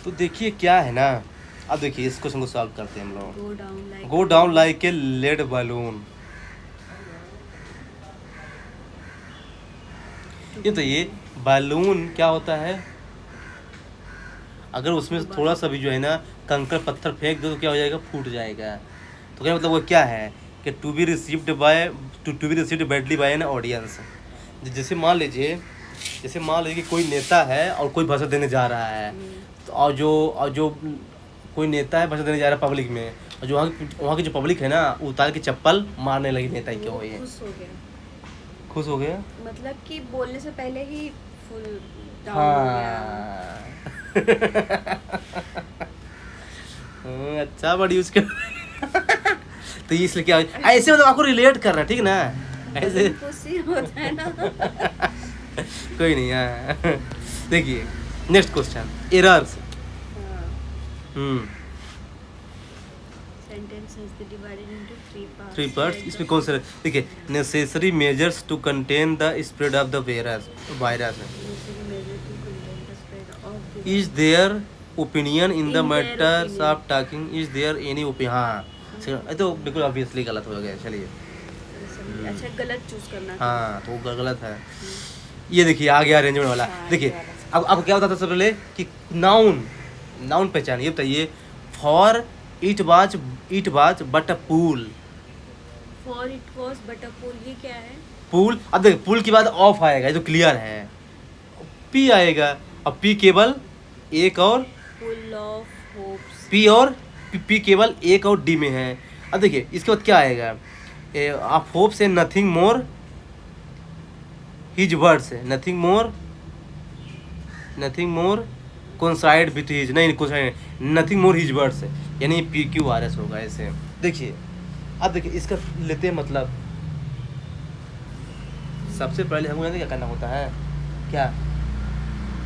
तो देखिए क्या है ना, अब देखिए इस क्वेश्चन को सॉल्व करते हैं हम लोग। Go down like a lead balloon. ये तो ये बलून क्या होता है, अगर उसमें से थोड़ा सा भी जो है ना कंकड़ पत्थर फेंक दो तो क्या हो जाएगा, फूट जाएगा। तो क्या मतलब वो क्या है कि to be received badly by an audience. जैसे मान लीजिए कि कोई नेता है और कोई भाषण देने जा रहा है, तो और जो कोई नेता है भाषण देने जा रहा है पब्लिक में, और जो वहाँ की जो पब्लिक है ना उतार के चप्पल मारने लगी नेता की। हो ये खुश हो गया मतलब कि बोलने से पहले ही फुल डाउन हो गया। हाँ अच्छा बड़ी यूज कर तो इसलिए क्या ऐसे मतलब आपको रिलेट कर रहा है, ठीक ना, ऐसे खुशी होता है ना। कोई नहीं है। देखिए next question, errors. Three parts, इसमें कौन से, देखिए necessary measures to contain the spread of the virus. Is there opinion in the matters of talking, is there any opinion. हाँ ये तो बिल्कुल ऑब्वियसली गलत हो गया, चलिए। अच्छा गलत चूज करना। हाँ तो वो गलत है। ये देखिए आ गया अरेंजमेंट वाला। देखिए अब क्या होता था सबसे पहले कि नाउन पहचान, ये बताइए, for it was but a pool. For it was but a pool, ये क्या है? पूल, अब देखिए पूल के बाद ऑफ आएगा, ये तो क्लियर है। पी आएगा, अब पी केवल एक और फुल ऑफ होप्स। पी केवल एक और डी में है। अब देखिए इसके बाद क्या आएगा, आप होप से नथिंग मोर हिज वर्ड्स है, nothing more coincide with his, नहीं coincide, nothing more his words है, यानी पी क्यू आर एस होगा ऐसे। देखिए अब देखिए इसका लेते हैं मतलब, सबसे पहले हमको क्या करना होता है, क्या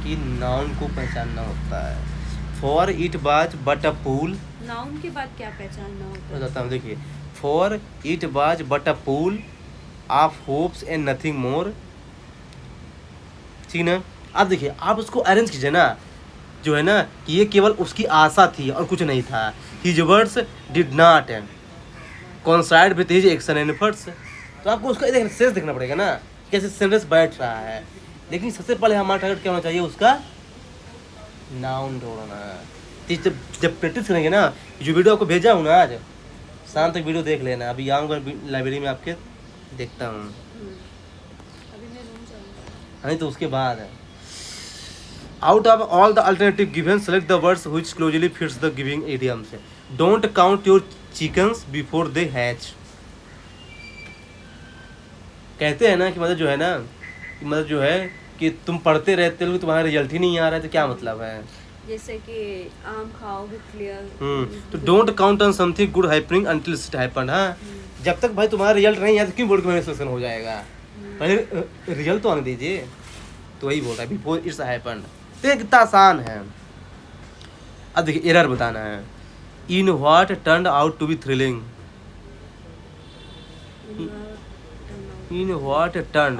कि नाउन को पहचानना होता है। For it was but a pool, noun के बाद क्या पहचानना होता है? बताता हूँ, देखिए for it was but a pool of hopes and nothing more, ठीक ना। अब देखिए आप उसको अरेंज कीजिए ना, जो है ना कि ये केवल उसकी आशा थी और कुछ नहीं था। His words did not coincide with his action and efforts. तो आपको उसका सेंस देखना पड़ेगा ना, कैसे सेंटेंस बैठ रहा है। लेकिन सबसे पहले हमारा टारगेट क्या होना चाहिए, उसका नाउन ढूंढना। जब प्रैक्टिस करेंगे ना, जो वीडियो आपको भेजा हूँ ना आज शाम तक वीडियो देख लेना, अभी आऊँगा लाइब्रेरी में आपके देखता हूँ। अभी मैं रूम जाऊंगा। नहीं तो उसके बाद है, out of all the alternative given select the words which closely fits the giving idioms. Don't count your chickens before they hatch. कहते हैं ना कि मतलब जो है ना, मतलब जो है कि तुम पढ़ते रहते हो, तुम्हारा रिजल्ट ही नहीं आ रहा है, तो क्या मतलब है। जैसे कि आम खाओगे क्लियर। तो don't count on something good happening until it happened. हाँ जब तक भाई तुम्हारा रिजल्ट नहीं आया तो क्यों बोर्ड का मेंस्ट्रुएशन हो जाएगा, पहले रिजल्ट तो आने दीजिए। तो वही बोल रहा है बिफोर इट्स हैपेंड। तो कितना आसान है। अब देखिए एरर बताना है, in what turned out to be thrilling, in what turned,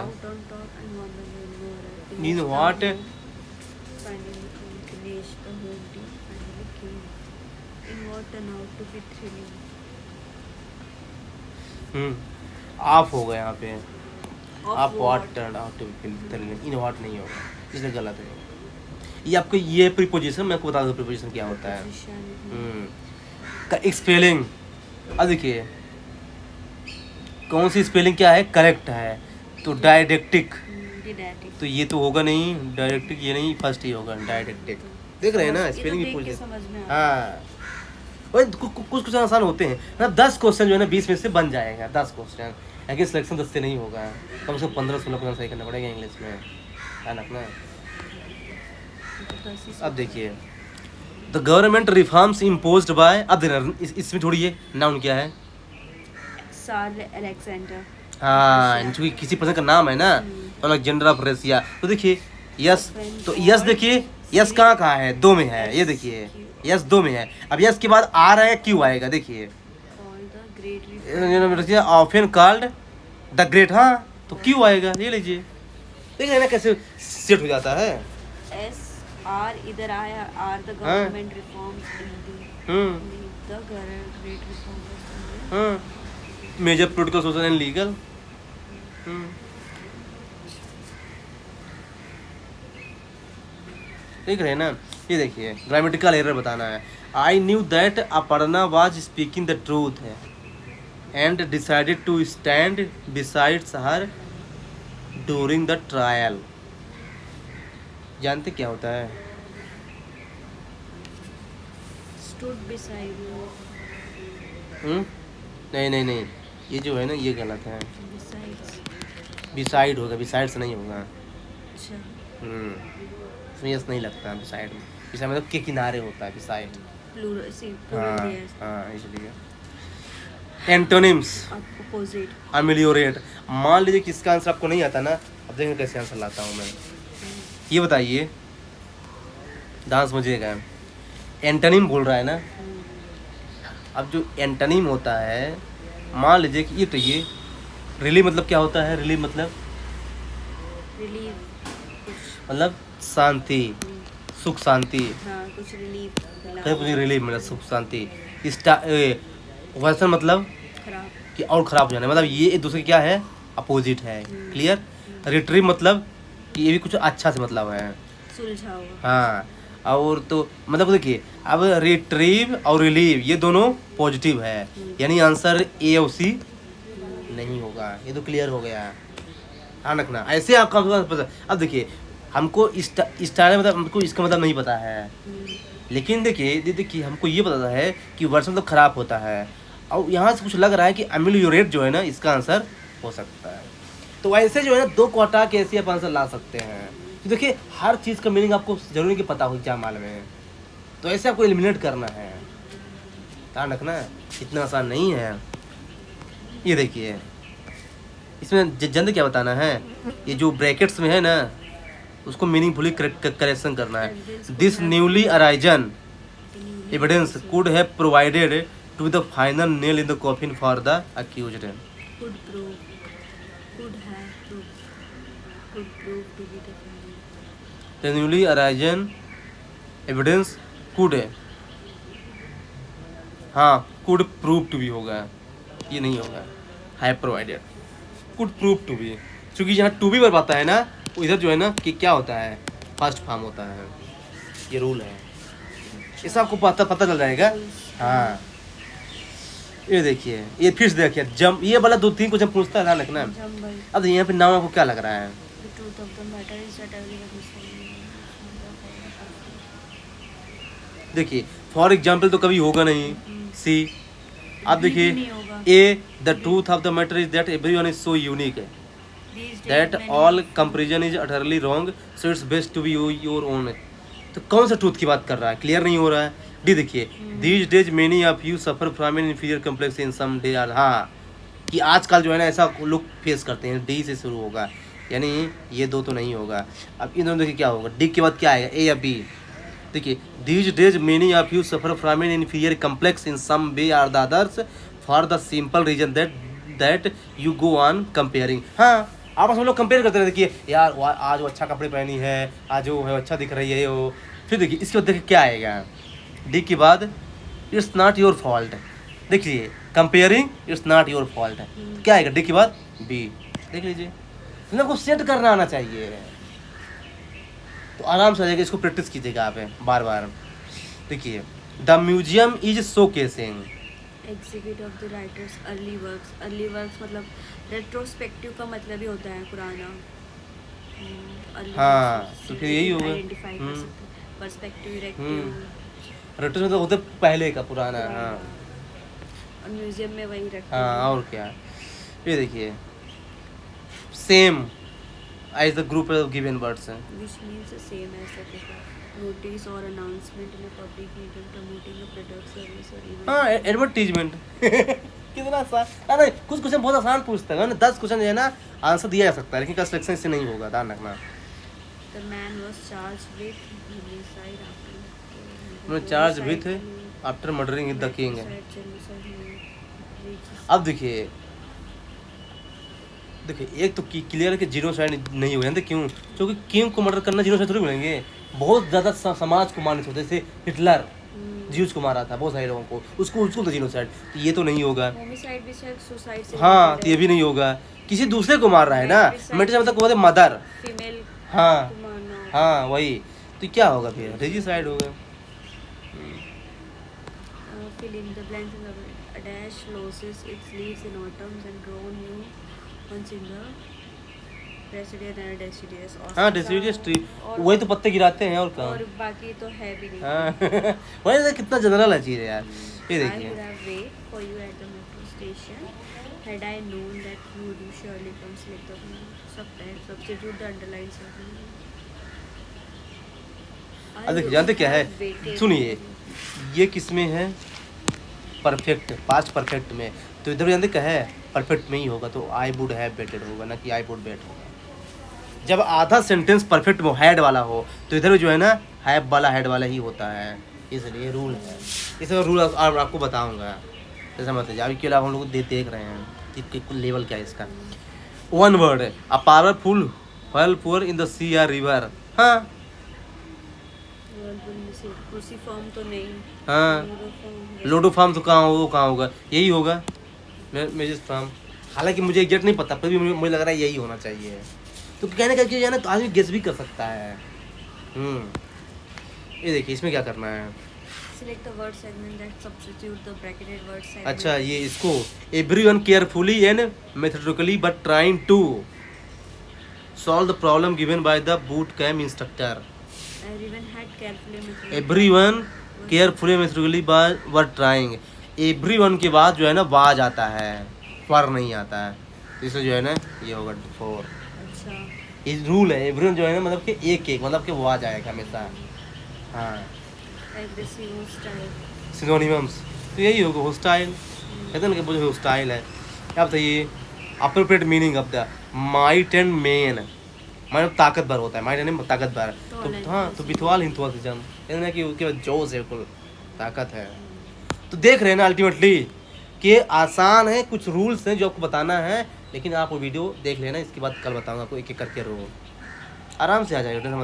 in what, off हो गया यहाँ पे, आप what turned out to be thrilling, in what नहीं होगा, इसलिए गलत है। ये आपको ये प्रीपोजिशन, मैं आपको बता दूँ प्रीपोजिशन क्या होता है। का स्पेलिंग, अब देखिए कौन सी स्पेलिंग क्या है करेक्ट है, तो डायडेक्टिक, तो ये तो होगा नहीं, डायडेक्टिक ये नहीं, फर्स्ट ही होगा डायडेक्टिक। देख रहे हैं ना स्पेलिंग भी पूछ, हाँ वही कुछ आसान होते हैं ना। 10 क्वेश्चन जो है ना 20 में से बन जाएगा, 10 क्वेश्चन, लेकिन सिलेक्शन 10 से नहीं होगा, कम से कम 15-16 सही करना पड़ेगा इंग्लिश में, है ना। अब देखिए the government reforms imposed by, अब इसमें छोड़िए नाउन क्या है, सार अलेक्जेंडर। हाँ क्योंकि किसी पर्सन का नाम है ना, अलेक्जेंडर ऑफ रसिया। तो देखिए यस, तो यस देखिए यस कहाँ है, 2 में है, ये देखिए यस 2 में है। अब यस के बाद आ रहा है क्यू आएगा, देखिए ऑफन कॉल्ड द ग्रेट, हाँ तो क्यू आएगा, ये लीजिए। देखिए ना कैसे सेट हो जाता है। S आर इधर आया, आर द हाँ। Government reforms hmm the great reforms. हाँ major political social and legal. देख रहे हैं ना, ये देखिए ग्रामेटिकल एरर बताना है। I knew that Aparna was speaking the truth है and decided to stand besides her during the trial. जानते क्या होता है? Stood beside you. नहीं नहीं नहीं, ये जो है ना ये गलत है। बिसाइड्स। बिसाइड होगा, बिसाइड से नहीं होगा। अच्छा। इसमें यस नहीं लगता बिसाइड में। बिसाइड मतलब के किनारे होता है बिसाइड। प्लूरल सी हाँ प्लूरल दिया है। हाँ इसलिए। Antonyms opposite. अमेलियोरेट। मान लीजिए कि इसका आंसर आपको नहीं आता ना, अब देखेंगे कैसे आंसर लाता हूँ मैं। ये बताइए, ध्यान समझिएगा। एंटोनिम बोल रहा है ना, अब जो एंटोनिम होता है, मान लीजिए कि ये रिलीव मतलब क्या होता है? रिलीव मतलब रिलीव मतलब शांति, सुख शांति। हाँ कुछ रिलीफ कहीं कुछ रिलीव मतलब सुख शांति। वर्सन मतलब खराब। कि और खराब हो जाना, मतलब ये एक दूसरे क्या है? अपोजिट है। क्लियर। रिट्रीव मतलब कि ये भी कुछ अच्छा से मतलब है। सुलझा हुआ। हाँ, और तो मतलब देखिए अब रिट्रीव और रिलीव ये दोनों पॉजिटिव है, यानी आंसर ए और सी नहीं होगा। ये तो क्लियर हो गया, ध्यान रखना। ऐसे आपका अब देखिए हमको स्टाइल मतलब हमको इसका मतलब नहीं पता है, लेकिन देखिए हमको ये पता है कि वर्ष मतलब खराब होता है, और यहाँ से कुछ लग रहा है कि अमेलियोरेट जो है ना इसका आंसर हो सकता है। तो ऐसे जो है ना दो क्वार्टा के ऐसे आप आंसर ला सकते हैं। तो देखिए हर चीज़ का मीनिंग आपको जरूरी कि पता हो एग्जाम माल में, तो ऐसे आपको एलिमिनेट करना है, ध्यान रखना। इतना आसान नहीं है। ये देखिए इसमें जल्दी क्या बताना है, ये जो ब्रैकेट्स में है ना उसको मीनिंगफुली करेक्शन करना है। This newly arisen evidence could have provided to the final nail in the coffin for the accused. could prove could have proved could prove to be the final। The newly arisen evidence could है, हाँ could prove to B होगा, ये नहीं होगा। Have provided, could prove to be, क्योंकि यहाँ to be पर पाता है ना, वो इधर जो है ना कि क्या होता है? फर्स्ट फॉर्म होता है। ये रूल है, इससे आपको पता चल जाएगा। हाँ ये देखिए, ये फिर से देखिए जम, ये वाला 2-3 क्वेश्चन पूछता है, ध्यान रखना। Jumble। अब यहाँ पे नाम आपको क्या लग रहा है? The truth of the matter is that everyone is देखिए फॉर एग्जाम्पल तो कभी होगा नहीं। सी अब देखिए नहीं होगा। A the truth of the matter is that everyone is so unique है, These days that many all comparison is utterly wrong, so it's best to be your own. तो कौन सा ट्रूथ की बात कर रहा है? क्लियर नहीं हो रहा है। डी देखिए these days many of you suffer from an inferior complex in some day are. हाँ कि आजकल जो है ना ऐसा लोग फेस करते हैं। डी से शुरू होगा, यानी ये दो तो नहीं होगा। अब इन दोनों देखिए क्या होगा, डी के बाद क्या आएगा? ए या बी? देखिए these days many of you suffer from an inferior complex in some way are the others for the simple reason that you go on comparing. हाँ आपस में लोग कंपेयर करते रहते कि यार आज वो अच्छा कपड़े पहनी है, आज वो है अच्छा दिख रही है वो। फिर देखिए इसके बाद देखिए क्या आएगा, डी के बाद इट्स नॉट योर फॉल्ट। देखिए comparing it's not your fault है, तो क्या आएगा डी के बाद? बी। देख लीजिए, इन को सेट करना आना चाहिए, तो आराम से आ जाएगा। इसको प्रैक्टिस कीजिएगा आप बार बार। देखिए the museum is show casing exhibit of the writer's early works। early works मतलब retrospective का मतलब ही होता है पुराना। early हाँ, works तो फिर यही होगा। identify कर सकते हैं। perspective erective रेट्रो मतलब होता है पहले का पुराना। हाँ और म्यूजियम में वही रखते हाँ और क्या। ये देखिए same as the group of given words हैं, which means the same as the notice or announcement in a public meeting promoting a product service or event। हाँ एडवर्टीजमेंट। कितना आसान। अरे कुछ क्वेश्चन बहुत आसान पूछता है ना, 10 क्वेश्चन जो है ना आंसर दिया जा सकता है, लेकिन का सिलेक्शन इससे नहीं होगा, ध्यान रखना। The man was charged with homicide after charge with after murdering the king. अब देखिए एक तो क्लियर है कि जीनोसाइड नहीं हो जानते क्यों? क्योंकि किंग को मर्डर करना जीनोसाइड थोड़ी मिलेंगे। बहुत ज़्यादा समाज को मारने से होते, जैसे हिटलर ज्यूज को मारा था बहुत सारे लोगों को, उसको उसको तो जीनोसाइड, तो ये तो नहीं होगा। होमिसाइड भी शायद सुसाइड से हाँ, तो ये भी नहीं होगा, किसी दूसरे को मार रहा है ना, मेरे मतलब को मदर, फीमेल हाँ को मारना। हाँ वही, तो क्या होगा फिर, रेजिसाइड होगा। Fill in the blanks in the a dash loses its leaves in autumns and grow new ones in the deciduous and deciduous। हाँ डेसिडियस ट्री, वही तो पत्ते गिराते हैं और और काम। बाकी तो है भी नहीं। हाँ वही तो, कितना जनरल है चीज़ है यार, ये I देखिए। would have waited for you at the metro station had I known that you would surely come select the substitute the underlined segment। अब देखिए जानते क्या है, सुनिए, ये किस में है, परफेक्ट, पास्ट परफेक्ट में, तो इधर जानते क्या है, परफेक्ट में ही होगा, तो आई वुड हैव वेटेड होगा ना कि आई वुड वेट होगा। जब आधा सेंटेंस परफेक्ट में हैड वाला हो, तो इधर जो है ना हैव वाला हेड वाला ही होता है, इसलिए रूल है। इसका रूल आपको बताऊंगा, जैसा मत जाए, अभी के अलावा हम लोग देख रहे हैं कि लेवल क्या है इसका। One word, a powerful whale poor in the sea या रिवर। हाँ उसी फॉर्म तो नहीं। हाँ, लोडो फार्म तो कहाँ होगा, कहाँ होगा, यही होगा मेजिस फार्म। हालांकि मुझे एग्जैक्ट नहीं पता, फिर भी मुझे लग रहा है यही होना चाहिए। तो कहने का क्या है ना, तो आदमी गेस भी कर सकता है। ये देखिए इसमें क्या करना है। Select the word segment that substitute the bracketed word segment। अच्छा, ये इसको everyone carefully and methodically but trying to solve the problem given by the boot camp instructor। Everyone had carefully methodically। Everyone carefully and methodically were trying। everyone के बाद जो है ना was आता है, फर नहीं आता है, तो इसमें जो है ना ये होगा फोर। अच्छा, ये रूल है, एवरीवन जो है ना मतलब कि एक एक मतलब कि वाज आएगा हमेशा। हाँ, aggressive style। सिनोनिमस तो यही होगा, हॉस्टाइल, कहते हैं ना कि वो जो हॉस्टाइल है। क्या बताइए, appropriate meaning of the might and main, मतलब ताकतवर होता है, माइट एंड ताकतवर, तो हाँ, तो बिथवाल हिंदुआसिज्म, कहते हैं कि उसके बाद जोश है, कुल ताकत है। तो देख रहे हैं ना अल्टीमेटली कि आसान है, कुछ रूल्स हैं जो आपको बताना है, लेकिन आप वो वीडियो देख लेना, इसके बाद कल बताऊंगा आपको एक एक करके रो, आराम से आ जाएगा।